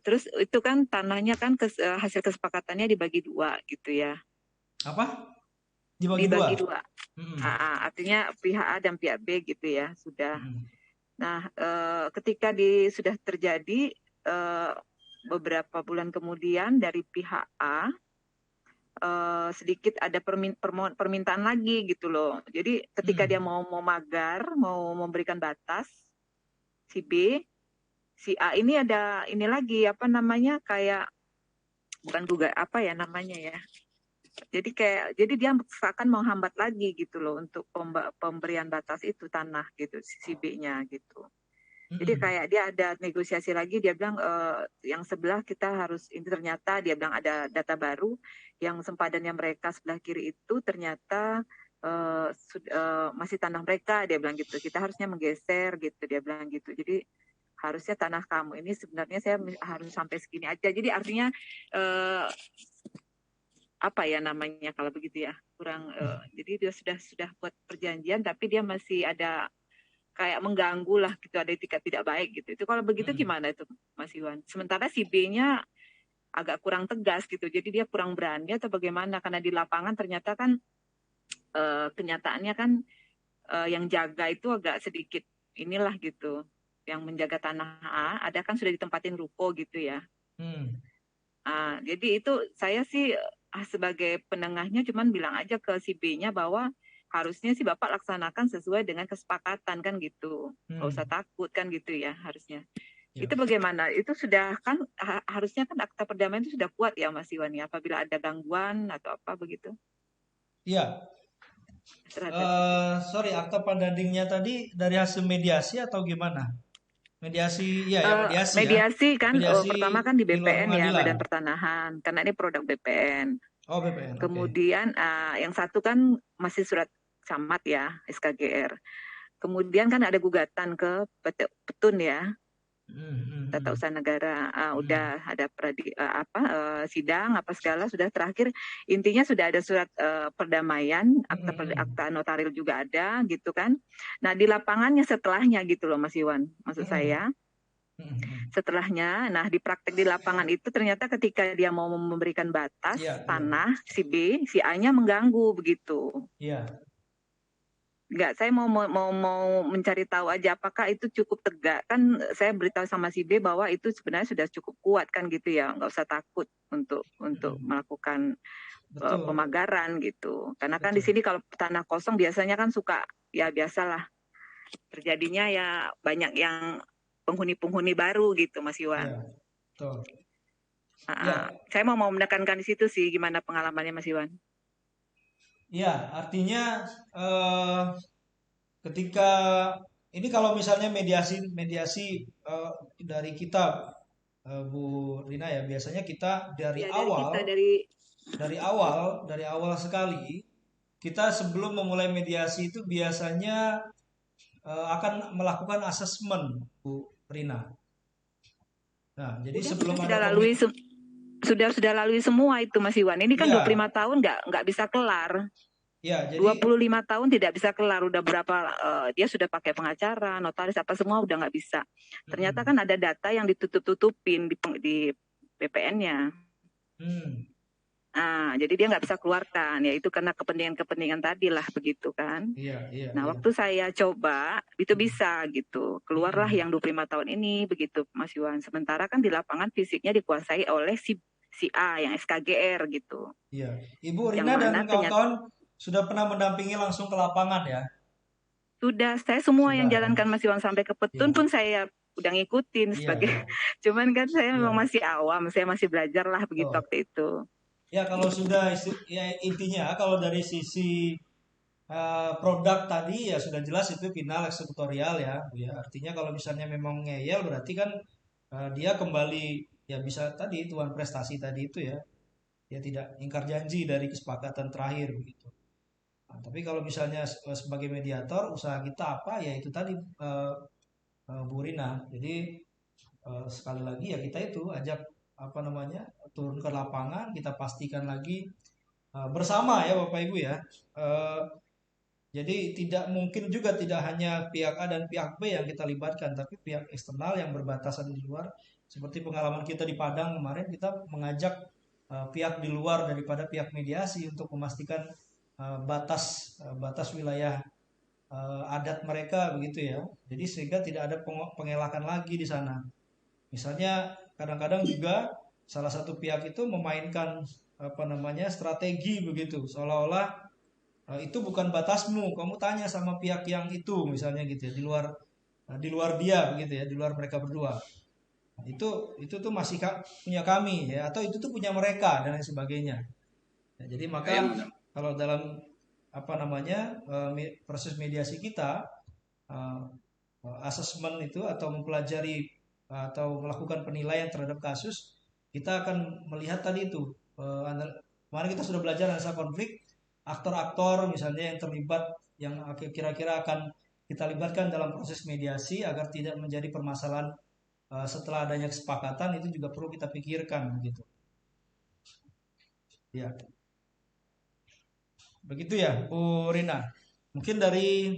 Terus itu kan tanahnya kan hasil kesepakatannya dibagi dua gitu ya. Apa? Dibagi dua? Dibagi dua. Mm-mm. Artinya pihak A dan pihak B gitu ya sudah. Mm-mm. Nah, ketika sudah terjadi beberapa bulan kemudian dari pihak A sedikit ada permintaan lagi gitu loh. Jadi ketika dia Mm. mau magar, mau memberikan batas, si B, si A ini ada ini lagi apa namanya kayak bukan juga apa ya namanya ya. Jadi dia akan menghambat lagi gitu loh untuk pemberian batas itu tanah gitu si B-nya gitu. Jadi Mm-mm. kayak dia ada negosiasi lagi, dia bilang yang sebelah kita harus ini ternyata dia bilang ada data baru yang sempadannya mereka sebelah kiri itu ternyata masih tanah mereka, dia bilang gitu. Kita harusnya menggeser gitu, dia bilang gitu. Jadi harusnya tanah kamu ini sebenarnya saya harus sampai segini aja. Jadi artinya eh, apa ya namanya kalau begitu ya kurang. Jadi dia sudah buat perjanjian tapi dia masih ada kayak mengganggu lah gitu, ada etikat tidak baik gitu. Itu kalau begitu Mm-mm. gimana itu Mas Iwan? Sementara si B-nya agak kurang tegas gitu, jadi dia kurang berani atau bagaimana? Karena di lapangan ternyata kan kenyataannya kan yang jaga itu agak sedikit inilah gitu, yang menjaga tanah A ada kan sudah ditempatin ruko gitu ya. Mm. Jadi itu saya sih sebagai penengahnya cuman bilang aja ke si B-nya bahwa harusnya si Bapak laksanakan sesuai dengan kesepakatan kan gitu. Nggak usah Mm. takut kan gitu ya harusnya. Ya. Itu bagaimana? Itu sudah kan harusnya kan akta perdamaian itu sudah kuat ya Mas Iwan ya apabila ada gangguan atau apa begitu Iya. terhadap si B. Sorry, akta pandadingnya tadi dari hasil mediasi atau gimana? Mediasi, iya ya mediasi ya. Mediasi kan Mediasi pertama kan di di luar BPN ya pengadilan. Badan Pertanahan karena ini produk BPN. Oh BPN, oke. Kemudian yang satu kan masih surat camat ya SKGR. Kemudian kan ada gugatan ke Petun ya, Tata Hmm. Usaha Negara. Hmm. Udah ada sidang apa segala sudah terakhir. Intinya sudah ada surat perdamaian, Hmm. Hmm. akta notaril juga ada gitu kan. Nah di lapangannya setelahnya gitu loh Mas Iwan, maksud Hmm. saya Hmm. Hmm. setelahnya. Nah di praktek di lapangan itu ternyata ketika dia mau memberikan batas Iya, iya, tanah si B, si A-nya mengganggu begitu. iya. Enggak, saya mau mencari tahu aja apakah itu cukup tegak. Kan saya beritahu sama si B bahwa itu sebenarnya sudah cukup kuat kan gitu ya. Enggak usah takut untuk Hmm. melakukan Betul, pemagaran gitu. Karena kan di betul. sini kalau tanah kosong biasanya kan suka ya biasalah terjadinya ya banyak yang penghuni-penghuni baru gitu Mas Iwan. Iya, betul. Ya, Saya mau menekankan di situ sih gimana pengalamannya Mas Iwan. ya, artinya eh, ketika ini kalau misalnya mediasi mediasi eh, dari kita Bu Rina ya, biasanya kita Ya dari kita dari awal sekali kita sebelum memulai mediasi itu biasanya akan melakukan asesmen Bu Rina. Nah, jadi udah kita sebelum ada sudah lalui sudah lalui semua itu Mas Iwan. Ini kan 25 ya, tahun nggak bisa kelar. ya, Dua jadi puluh lima tahun tidak bisa kelar. Udah berapa dia sudah pakai pengacara, notaris apa semua udah nggak bisa. Ternyata mm, kan ada data yang ditutup-tutupin di BPN-nya. mm, Jadi dia nggak bisa keluarkan. Ya itu karena kepentingan-kepentingan tadi lah begitu kan. iya, iya, Nah, iya. waktu saya coba itu Mm, bisa gitu. Keluarlah mm, yang 25 tahun ini begitu Mas Iwan. Sementara kan di lapangan fisiknya dikuasai oleh si A yang SKGR gitu. iya. Ibu Yang Rina dan mana kawan-kawan sudah pernah mendampingi langsung ke lapangan ya? sudah saya semua yang Sudah ya. jalankan Mas Iwan sampai ke Petun Iya, pun saya udah ngikutin iya, sebagai iya, cuman kan saya memang iya. masih awam, saya masih belajar lah begitu Betul. waktu itu. Ya kalau sudah ya intinya kalau dari sisi produk tadi ya sudah jelas itu final eksekutorial ya, Bu ya. Artinya kalau misalnya memang ngeyel berarti kan dia kembali ya bisa tadi tuan prestasi tadi itu ya, dia tidak ingkar janji dari kesepakatan terakhir begitu. Nah, tapi kalau misalnya sebagai mediator usaha kita apa ya itu tadi eh, Bu Rina. Jadi sekali lagi ya kita itu ajak apa namanya turun ke lapangan kita pastikan lagi bersama ya Bapak Ibu ya. Eh, Jadi tidak mungkin juga tidak hanya pihak A dan pihak B yang kita libatkan, tapi pihak eksternal yang berbatasan di luar Seperti pengalaman kita di Padang kemarin, kita mengajak pihak di luar daripada pihak mediasi untuk memastikan batas wilayah adat mereka begitu ya. Jadi sehingga tidak ada pengelakan lagi di sana. Misalnya kadang-kadang juga salah satu pihak itu memainkan apa namanya strategi begitu, seolah-olah itu bukan batasmu. Kamu tanya sama pihak yang itu misalnya gitu ya, di luar dia begitu ya, di luar mereka berdua. Nah, itu tuh masih punya kami ya, atau itu tuh punya mereka dan lain sebagainya. Ya, jadi maka kalau dalam apa namanya proses mediasi kita eh, asesmen itu atau mempelajari atau melakukan penilaian terhadap kasus, kita akan melihat tadi itu kemarin kita sudah belajar analisa konflik, aktor-aktor misalnya yang terlibat, yang kira-kira akan kita libatkan dalam proses mediasi agar tidak menjadi permasalahan setelah adanya kesepakatan, itu juga perlu kita pikirkan begitu. Ya, begitu ya, Bu Rina. Mungkin dari